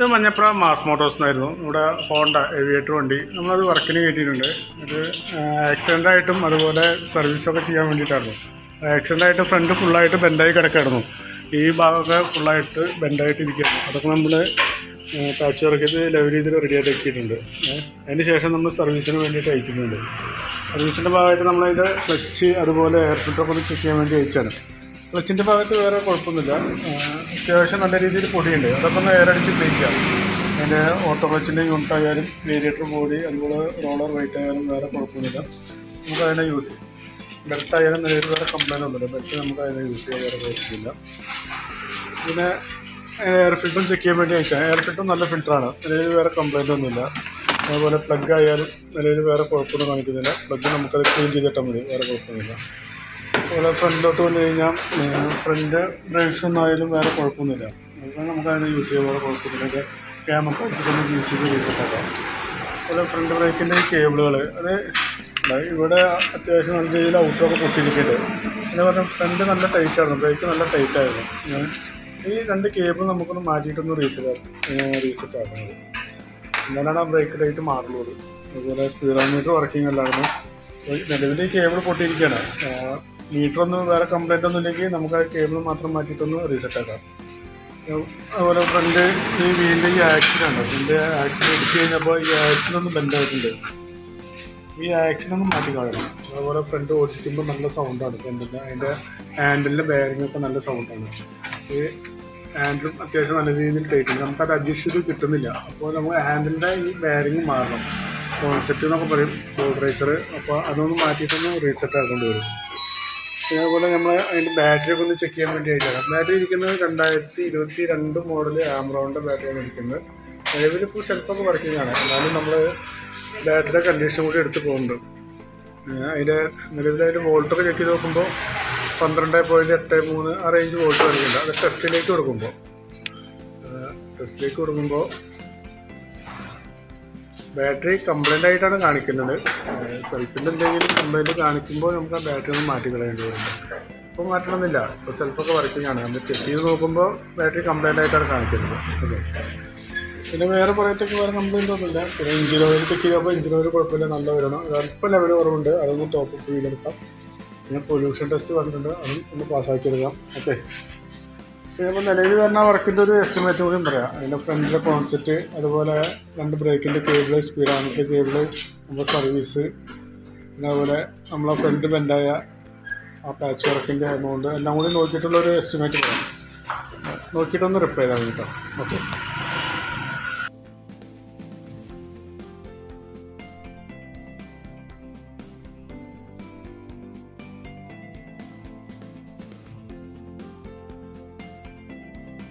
ഇത് മഞ്ഞപ്ര മാസ് മോട്ടോഴ്സിനായിരുന്നു. ഇവിടെ Honda aviator വണ്ടി നമ്മളത് വർക്കിന് കയറ്റിയിട്ടുണ്ട്. ഇത് ആക്സിഡൻ്റായിട്ടും അതുപോലെ സർവീസൊക്കെ ചെയ്യാൻ വേണ്ടിയിട്ടായിരുന്നു. ആക്സിഡൻ്റായിട്ട് ഫ്രണ്ട് ഫുള്ളായിട്ട് ബെൻഡായി കിടക്കായിരുന്നു. ഈ ഭാഗമൊക്കെ ഫുള്ളായിട്ട് ബെൻഡായിട്ട് ഇരിക്കുകയാണ്. അതൊക്കെ നമ്മൾ പാച്ച് വർക്ക് ചെയ്ത് ലെവൽ ചെയ്ത് റെഡിയായിട്ട് ആക്കിയിട്ടുണ്ട്. അതിന് ശേഷം നമ്മൾ സർവീസിന് വേണ്ടിയിട്ട് അയച്ചിട്ടുണ്ട്. സർവീസിൻ്റെ ഭാഗമായിട്ട് നമ്മളതിൻ്റെ ക്ലച്ച് അതുപോലെ എയർ ഫിൽറ്ററൊക്കെ ഒന്ന് ചെക്ക് ചെയ്യാൻ വേണ്ടി അയച്ചാണ്. ക്ലച്ചിൻ്റെ ഭാഗത്ത് വേറെ കുഴപ്പമൊന്നുമില്ല. അത്യാവശ്യം നല്ല രീതിയിൽ പൊടിയുണ്ട്. അതൊക്കെ ഒന്ന് എയർ അടിച്ച് ക്ലീൻ ചെയ്യാം. അതിൻ്റെ ഓട്ടോ ക്ലച്ചിൻ്റെ യൂണിറ്റ് ആയാലും വേരിയേറ്റർ ബോഡി അതുപോലെ റോളർ വെയിറ്റ് ആയാലും വേറെ കുഴപ്പമൊന്നുമില്ല. നമുക്ക് അതിനെ യൂസ് ചെയ്യാം. ബെൽറ്റ് ആയാലും നിലവിൽ വേറെ കംപ്ലൈൻ്റ് ഒന്നുമില്ല. ബെൽറ്റ് നമുക്ക് അതിനെ യൂസ് ചെയ്യാൻ വേറെ കുഴപ്പമില്ല. പിന്നെ എയർ ഫിൽറ്ററും ചെക്ക് ചെയ്യാൻ വേണ്ടി അയച്ചാൽ എയർ ഫിൽറ്ററും നല്ല ഫിൽറ്ററാണ്. നിലവിൽ വേറെ കംപ്ലൈൻ്റ് ഒന്നുമില്ല. അതുപോലെ പ്ലഗ് ആയാലും നിലവിൽ വേറെ കുഴപ്പമൊന്നും കാണിക്കുന്നില്ല. പ്ലഗ് നമുക്കത് ക്ലീൻ ചെയ്തിട്ടാൽ മതി, വേറെ കുഴപ്പമൊന്നുമില്ല. അതുപോലെ ഫ്രണ്ടിലോട്ട് വന്നു കഴിഞ്ഞാൽ ഫ്രണ്ട് ബ്രേക്സൊന്നും ആയാലും വേറെ കുഴപ്പമൊന്നുമില്ല. അതുപോലെ നമുക്കതിനെ യൂസ് ചെയ്യാൻ വേറെ കുഴപ്പമൊന്നുമില്ല. ക്യാമൊക്കെ വെച്ചിട്ടൊന്ന് യൂസ് ചെയ്ത് റീസെറ്റാക്കാം. അതുപോലെ ഫ്രണ്ട് ബ്രേക്കിൻ്റെ ഈ കേബിളുകൾ അത് ഇവിടെ അത്യാവശ്യം നല്ല രീതിയിൽ ഔട്ടറൊക്കെ പൊട്ടിയിരിക്കുന്നുണ്ട്. എന്ന് പറഞ്ഞാൽ ഫ്രണ്ട് നല്ല ടൈറ്റായിരുന്നു, ബ്രേക്ക് നല്ല ടൈറ്റായിരുന്നു. ഈ രണ്ട് കേബിൾ നമുക്കൊന്ന് മാറ്റിയിട്ടൊന്ന് റീസെറ്റ് ആക്കുന്നത്. എന്നാലാണ് ആ ബ്രേക്ക് ലൈറ്റ് മാറുള്ളത്. അതുപോലെ സ്പീഡോമീറ്റർ വർക്കിംഗ് അല്ലായിരുന്നു. നിലവിൽ ഈ കേബിൾ പൊട്ടിയിരിക്കുകയാണ്. മീറ്ററൊന്നും വേറെ കംപ്ലൈൻ്റ് ഒന്നും ഇല്ലെങ്കിൽ നമുക്ക് ആ കേബിൾ മാത്രം മാറ്റിയിട്ടൊന്ന് റീസെറ്റ് ആക്കാം. അതുപോലെ ഫ്രണ്ട് ഈ വീലിൻ്റെ ഈ ആക്സിലുണ്ട്. ഇതിൻ്റെ ആക്സിൽ ഇടിച്ച് കഴിഞ്ഞപ്പോൾ ഈ ആക്സിലൊന്ന് ബെൻഡായിട്ടുണ്ട്. ഈ ആക്സിലൊന്നും മാറ്റി കളയണം. അതുപോലെ ഫ്രണ്ട് ഓടിക്കുമ്പോൾ നല്ല സൗണ്ടാണ് ഫ്രണ്ടിൻ്റെ. അതിൻ്റെ ഹാൻഡിലിൻ്റെ ബെയറിങ്ങൊക്കെ നല്ല സൗണ്ടാണ്. ഈ ഹാൻഡിലും അത്യാവശ്യം നല്ല രീതിയിൽ ടൈറ്റ്. നമുക്കത് അഡ്ജസ്റ്റ് ചെയ്ത് കിട്ടുന്നില്ല. അപ്പോൾ നമുക്ക് ഹാൻഡിലിൻ്റെ ഈ ബെയറിങ് മാറണം. കോൺസെപ്റ്റ് എന്നൊക്കെ പറയും, ബോർഡ് റൈസർ. അപ്പോൾ അതൊന്ന് മാറ്റിയിട്ടൊന്ന് റീസെറ്റ് ആക്കേണ്ടി വരും. അതേപോലെ നമ്മൾ അതിൻ്റെ ബാറ്ററിയൊക്കെ ഒന്ന് ചെക്ക് ചെയ്യാൻ വേണ്ടി ആയിട്ടാണ്. ബാറ്ററി ഇരിക്കുന്നത് 2022 മോഡൽ ആംറോണിൻ്റെ ബാറ്ററിയാണ് ഇരിക്കുന്നത്. നിലവിൽ ഇപ്പോൾ സെൽഫൊക്കെ വർക്കിംഗ് ആണ്. എന്നാലും നമ്മൾ ബാറ്ററിയുടെ കണ്ടീഷൻ കൂടി എടുത്ത് പോകുന്നുണ്ട്. അതിൻ്റെ നിലവിലതിൻ്റെ വോൾട്ടൊക്കെ ചെക്ക് ചെയ്ത് നോക്കുമ്പോൾ 12.83 ആ റേഞ്ച് വോൾട്ട് വരുന്നില്ല. അത് ടെസ്റ്റിലേക്ക് കൊടുക്കുമ്പോൾ ബാറ്ററി കംപ്ലൈൻ്റ് ആയിട്ടാണ് കാണിക്കുന്നത്. സെൽഫിൻ്റെ എന്തെങ്കിലും കംപ്ലൈൻറ്റ് കാണിക്കുമ്പോൾ നമുക്ക് ആ ബാറ്ററി ഒന്ന് മാറ്റി കളയേണ്ടി വരുന്നുണ്ട്. ഇപ്പോൾ മാറ്റണമെന്നില്ല. ഇപ്പോൾ സെൽഫൊക്കെ വർക്കിംഗ് ആണ്. നമ്മൾ ചെക്ക് ചെയ്ത് നോക്കുമ്പോൾ ബാറ്ററി കംപ്ലൈൻ്റ് ആയിട്ടാണ് കാണിക്കുന്നത്. ഓക്കെ. പിന്നെ വേറെ പറയത്തേക്ക് വേറെ കംപ്ലൈൻ്റ് ഒന്നുമില്ല. പിന്നെ എഞ്ചിൻ ഓയിൽ ചെക്ക് ചെയ്തപ്പോൾ എഞ്ചിൻ ഓയിൽ കുഴപ്പമില്ല, നല്ല വരണം. അല്പം ലെവൽ കുറവുണ്ട്, അതൊന്ന് ടോപ്പ് അപ്പ് ചെയ്തെടുക്കാം. പിന്നെ പൊല്യൂഷൻ ടെസ്റ്റ് പറഞ്ഞിട്ടുണ്ട്, അതും ഒന്ന് പാസ്സാക്കിയെടുക്കാം. ഓക്കെ. പിന്നെ ഇപ്പോൾ നിലവിൽ വരുന്ന വർക്കിൻ്റെ ഒരു എസ്റ്റിമേറ്റ് കൂടിയും പറയാം. അതിൻ്റെ ഫ്രണ്ടിലെ കോൺസെപ്റ്റ്, അതുപോലെ രണ്ട് ബ്രേക്കിൻ്റെ കേബിള്, സ്പീഡോമീറ്റർ കേബിള്, നമ്മുടെ സർവീസ്, പിന്നെ അതുപോലെ നമ്മളെ ഫ്രണ്ട് ബെൻഡായ ആ പാച്ച് വർക്കിൻ്റെ എമൗണ്ട് എല്ലാം കൂടി നോക്കിയിട്ടുള്ളൊരു എസ്റ്റിമേറ്റ് പറയാം. നോക്കിയിട്ടൊന്ന് റിപ്ലൈ ചെയ്താൽ കേട്ടോ. ഓക്കെ.